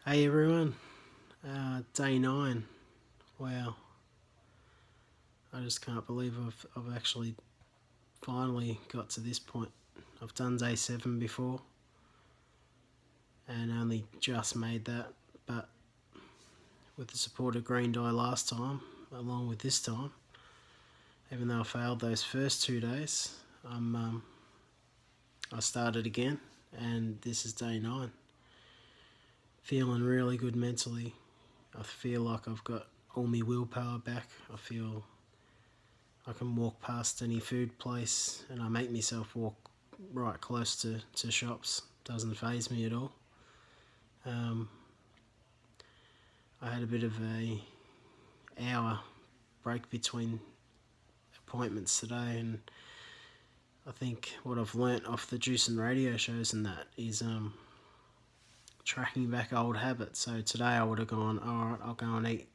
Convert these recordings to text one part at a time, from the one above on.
Hey everyone, day 9. Wow, I just can't believe I've actually finally got to this point. I've done day 7 before and only just made that, but with the support of green dye last time, along with this time, even though I failed those first 2 days, I started again and this is day 9. Feeling really good mentally. I feel like I've got all my willpower back. I feel I can walk past any food place and I make myself walk right close to shops. Doesn't faze me at all. I had a bit of a hour break between appointments today, and I think what I've learnt off the juice and radio shows and that is tracking back old habits. So today I would have gone, alright, I'll go and eat.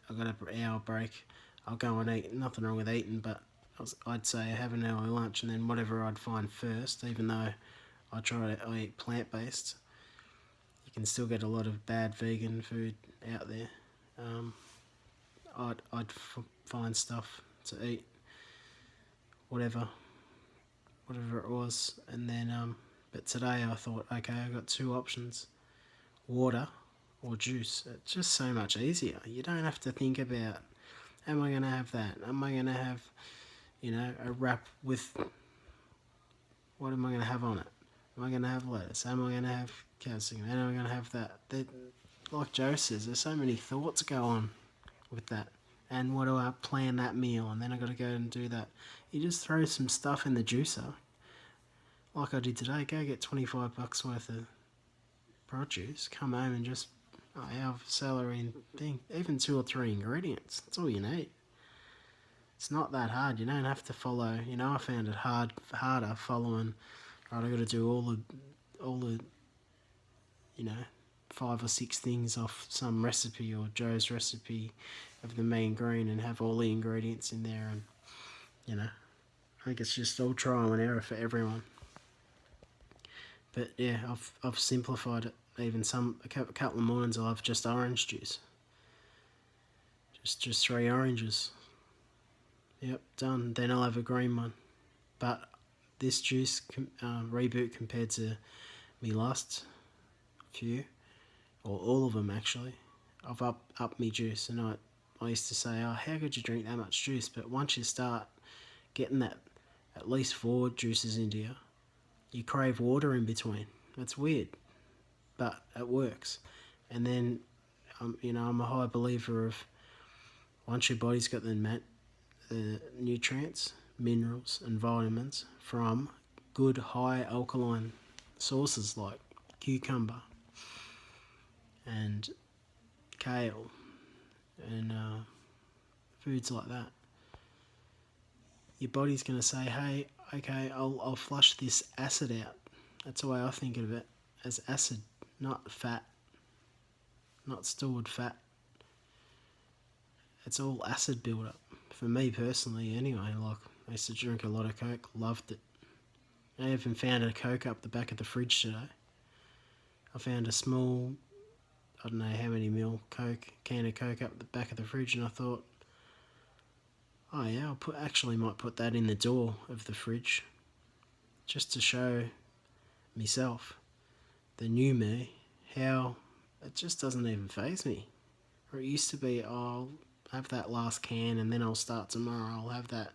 I got an hour break. I'll go and eat. Nothing wrong with eating, but I'd say have an early lunch and then whatever I'd find first, even though I eat plant-based. You can still get a lot of bad vegan food out there. I'd find stuff to eat, whatever it was, and then but today I thought, okay, I got 2 options: water or juice. It's just so much easier. You don't have to think about, am I going to have that? Am I going to have, a wrap with, what am I going to have on it? Am I going to have lettuce? Am I going to have calcium? Am I going to have that? Like Joe says, there's so many thoughts go on with that. And what do I plan that meal? And then I got to go and do that. You just throw some stuff in the juicer, like I did today. Go get $25 worth of produce. Come home and just have celery and thing. Even 2 or 3 ingredients. That's all you need. It's not that hard. You don't have to follow. I found it harder following. Right, I got to do all the 5 or 6 things off some recipe or Joe's recipe of the mean green and have all the ingredients in there, and I think it's just all trial and error for everyone. But yeah, I've simplified it. Even a couple of mornings I'll have just orange juice. Just 3 oranges. Yep, done. Then I'll have a green one. But this juice, Reboot, compared to me last few, or all of them actually, I've upped me juice. And I used to say, oh, how could you drink that much juice? But once you start getting that at least 4 juices into you crave water in between. It's weird, but it works. And then, I'm a high believer of once your body's got the nutrients, minerals and vitamins from good high alkaline sources like cucumber and kale and foods like that, your body's going to say, hey, okay, I'll flush this acid out. That's the way I think of it, as acid, not fat, not stored fat. It's all acid build-up. For me personally anyway, like I used to drink a lot of Coke, loved it. I even found a Coke up the back of the fridge today. I found a small, I don't know how many mil can of Coke up the back of the fridge, and I thought, oh yeah, might put that in the door of the fridge, just to show myself, the new me, how it just doesn't even faze me. Or it used to be, oh, I'll have that last can and then I'll start tomorrow, I'll have that.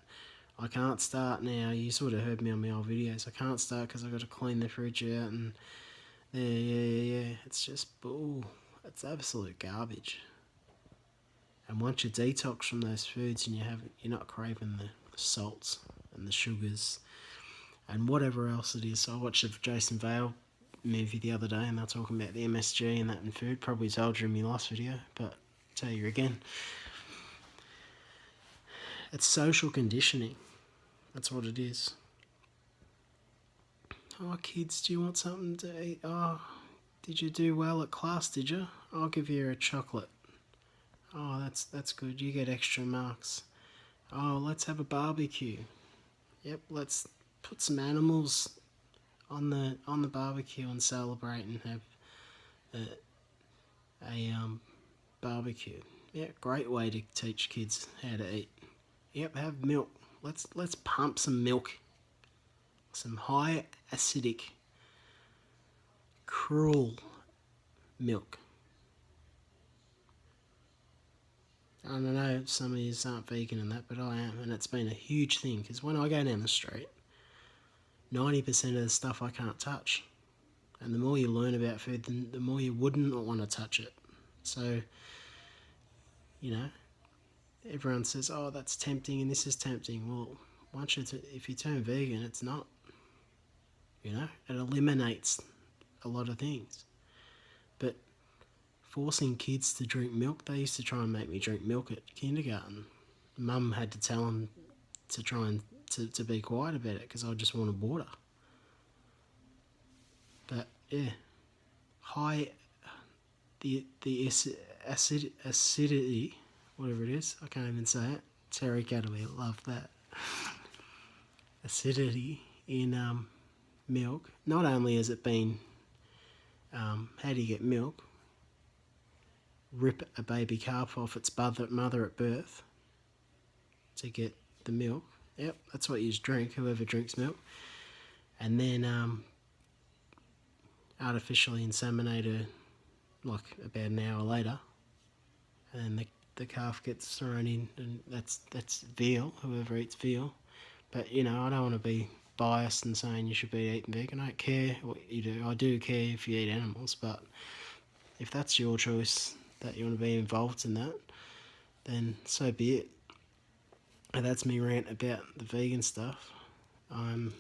I can't start now. You sort of heard me on my old videos. I can't start because I've got to clean the fridge out and yeah. It's just bull. It's absolute garbage. And once you detox from those foods and you're not craving the salts and the sugars and whatever else it is. So I watched a Jason Vale movie the other day and they're talking about the MSG and that in food. Probably told you in my last video, but I'll tell you again. It's social conditioning. That's what it is. Oh, kids, do you want something to eat? Oh, did you do well at class, did you? I'll give you a chocolate. Oh, that's good. You get extra marks. Oh, let's have a barbecue. Yep, let's put some animals on the barbecue and celebrate and have a barbecue. Yeah, great way to teach kids how to eat. Yep, have milk. Let's pump some milk. Some high acidic, cruel milk. I don't know, some of you aren't vegan and that, but I am, and it's been a huge thing, because when I go down the street, 90% of the stuff I can't touch. And the more you learn about food, the more you wouldn't want to touch it. So, you know, everyone says, oh, that's tempting and this is tempting. Well, if you turn vegan, it's not. You know, it eliminates a lot of things. But forcing kids to drink milk, they used to try and make me drink milk at kindergarten. Mum had to tell them to try and to be quiet about it because I just wanted water. But yeah, the acidity, whatever it is, I can't even say it. Terry Catalina, love that. Acidity in milk. Not only has it been, how do you get milk? Rip a baby calf off its mother at birth to get the milk. Yep, that's what you drink, whoever drinks milk. And then artificially inseminate her like about an hour later. And then the calf gets thrown in, and that's veal, whoever eats veal. But, you know, I don't want to be biased and saying you should be eating vegan. I don't care what you do. I do care if you eat animals, but if that's your choice, that you want to be involved in that, then so be it. And that's me rant about the vegan stuff. I'm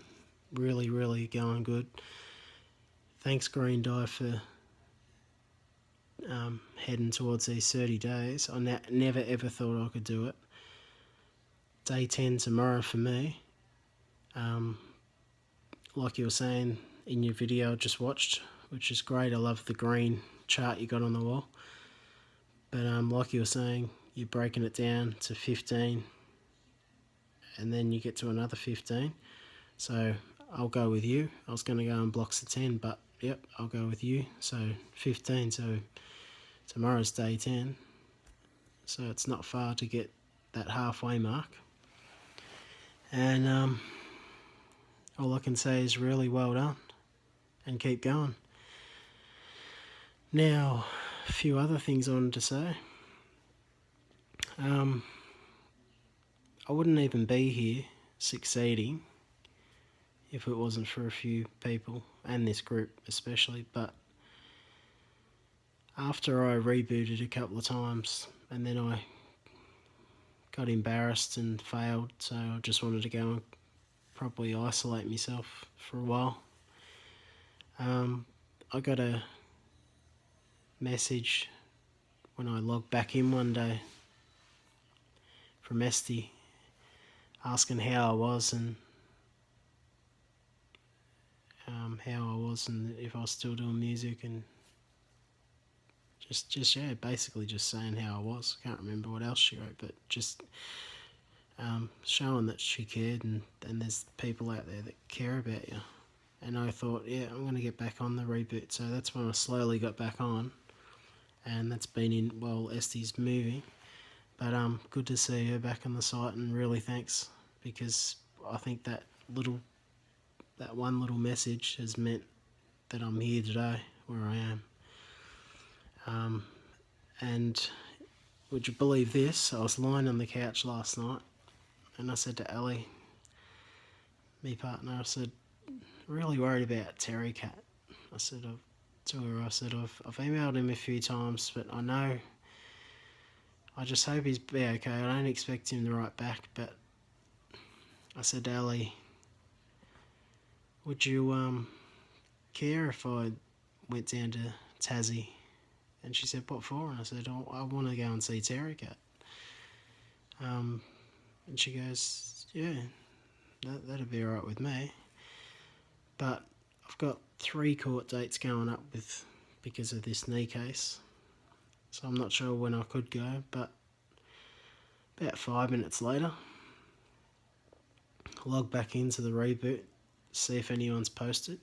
really, really going good. Thanks Green Dye for heading towards these 30 days. I never ever thought I could do it. Day 10 tomorrow for me. Like you were saying in your video I just watched, which is great. I love the green chart you got on the wall. But like you were saying, you're breaking it down to 15 and then you get to another 15. So I'll go with you. I was going to go in blocks of 10, but yep, I'll go with you. So 15, so tomorrow's day 10. So it's not far to get that halfway mark. And all I can say is really well done and keep going. Now, a few other things I wanted to say. I wouldn't even be here succeeding if it wasn't for a few people, and this group especially, but after I rebooted a couple of times and then I got embarrassed and failed, so I just wanted to go and probably isolate myself for a while. I got a message when I logged back in one day from Esty asking how I was and if I was still doing music, and just yeah, basically just saying how I was. Can't remember what else she wrote, but just showing that she cared, and there's people out there that care about you. And I thought, yeah, I'm going to get back on the Reboot. So that's when I slowly got back on, and that's been in, well, Esty's moving, but good to see her back on the site, and really thanks, because I think that one little message has meant that I'm here today where I am. And would you believe this? I was lying on the couch last night and I said to Ali, my partner, I said, really worried about Terry Cat. I said to her, I've emailed him a few times, but I just hope he's be okay. I don't expect him to write back, but I said to Ali, would you care if I went down to Tassie? And she said, what for? And I said, oh, I want to go and see Terry Cat. And she goes, yeah, that'd be alright with me. But I've got 3 court dates going up because of this knee case. So I'm not sure when I could go, but about 5 minutes later, log back into the Reboot, see if anyone's posted.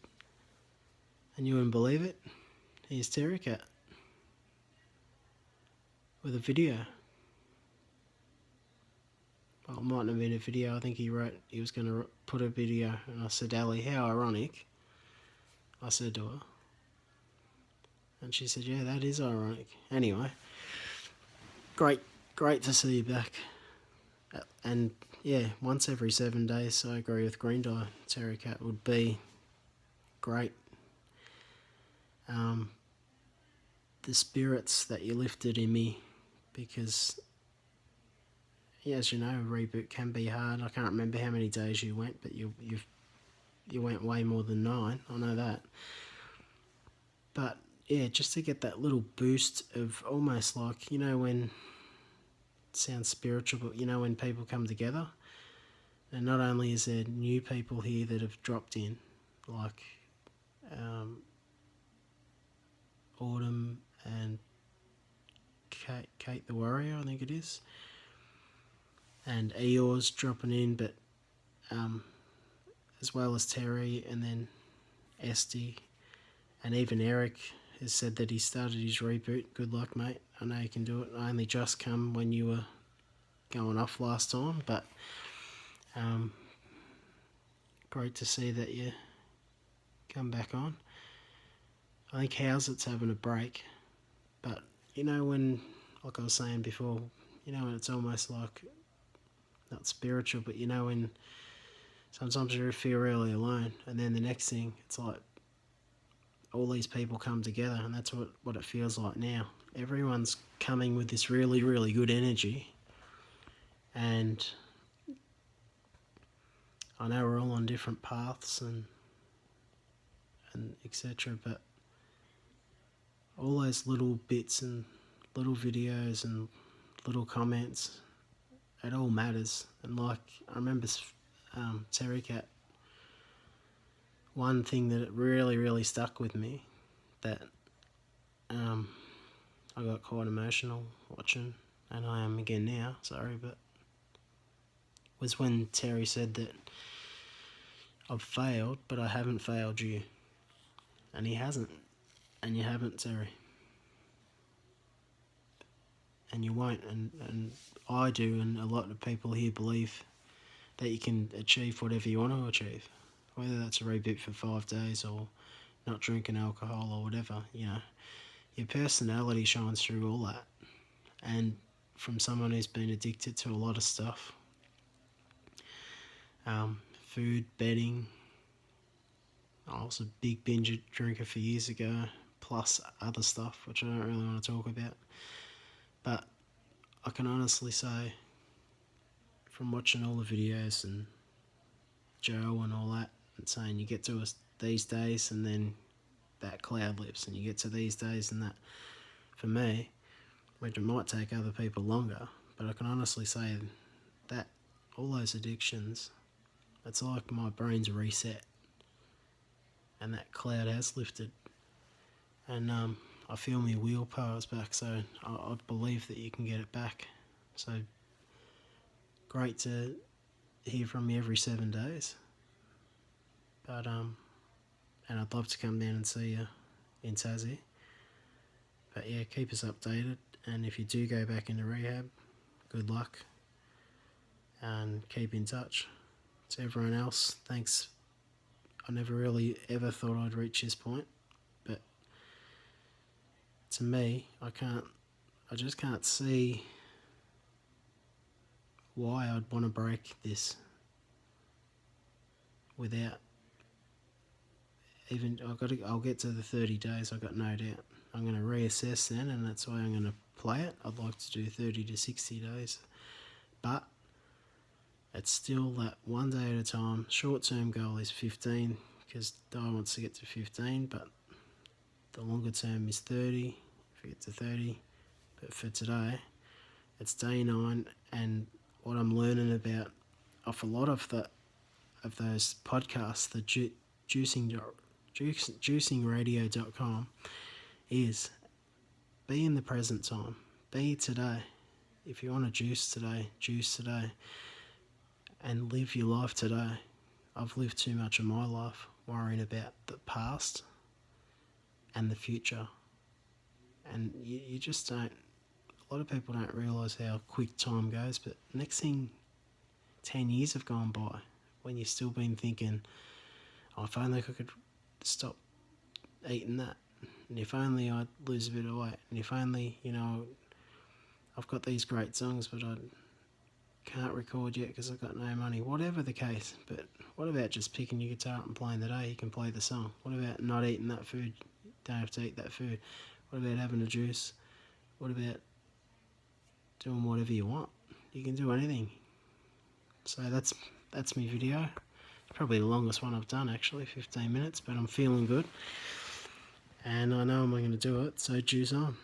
And you wouldn't believe it, here's Terry Cat. with a video. Well, it mightn't have been a video. I think he was going to put a video, and I said, Ali, how ironic. I said to her. And she said, yeah, that is ironic. Anyway, great to see you back. And yeah, once every 7 days, I agree with Green Dye. Terry Cat would be great. The spirits that you lifted in me, because, yeah, as you know, Reboot can be hard. I can't remember how many days you went, but you went way more than 9. I know that. But yeah, just to get that little boost of almost like, you know, when it sounds spiritual, but you know, when people come together, and not only is there new people here that have dropped in, like Autumn and Kate the Warrior, I think it is, and Eeyore's dropping in, but as well as Terry, and then Esty, and even Eric has said that he started his reboot. Good luck, mate. I know you can do it. I only just come when you were going off last time, but great to see that you come back on. I think Howsett's having a break, but you know, when, like I was saying before, you know, when it's almost like, not spiritual, but you know, when sometimes you feel really alone, and then the next thing, it's like all these people come together, and that's what it feels like now. Everyone's coming with this really, really good energy, and I know we're all on different paths and etc., but all those little bits and little videos and little comments, it all matters. And like, I remember Terry Cat, one thing that it really, really stuck with me, that I got quite emotional watching, and I am again now, sorry, but was when Terry said that I've failed, but I haven't failed you. And he hasn't. And you haven't, Terry. And you won't. And I do, and a lot of people here believe that you can achieve whatever you want to achieve. Whether that's a reboot for 5 days or not drinking alcohol or whatever, you know. Your personality shines through all that. And from someone who's been addicted to a lot of stuff, food, bedding, I was a big binge drinker for years ago, plus other stuff, which I don't really want to talk about. But I can honestly say, from watching all the videos and Joe and all that, and saying you get to us these days and then that cloud lifts, and you get to these days and that, for me, which it might take other people longer, but I can honestly say that all those addictions, it's like my brain's reset, and that cloud has lifted, and I feel my willpower's back, so I believe that you can get it back. So great to hear from you every 7 days, but and I'd love to come down and see you in Tassie. But yeah, keep us updated, and if you do go back into rehab, good luck, and keep in touch. To everyone else, thanks. I never really ever thought I'd reach this point, but to me, I just can't see why I'd want to break this without even, I'll get to the 30 days, I've got no doubt. I'm going to reassess then, and that's why I'm going to play it. I'd like to do 30 to 60 days, but it's still that 1 day at a time. Short-term goal is 15, because Di wants to get to 15, but the longer term is 30, if we get to 30. But for today, it's day 9, and what I'm learning about off a lot of those podcasts, the juicing.radio.com, is be in the present time. Be today. If you want to juice today, and live your life today. I've lived too much of my life worrying about the past and the future, and you just don't A lot of people don't realise how quick time goes, but next thing, 10 years have gone by when you've still been thinking, oh, if only I could stop eating that, and if only I'd lose a bit of weight, and if only, I've got these great songs, but I can't record yet because I've got no money. Whatever the case, but what about just picking your guitar up and playing the day? You can play the song. What about not eating that food? You don't have to eat that food. What about having a juice? What about doing whatever you want? You can do anything. So that's my video. Probably the longest one I've done, actually, 15 minutes, but I'm feeling good. And I know I'm going to do it, so juice on.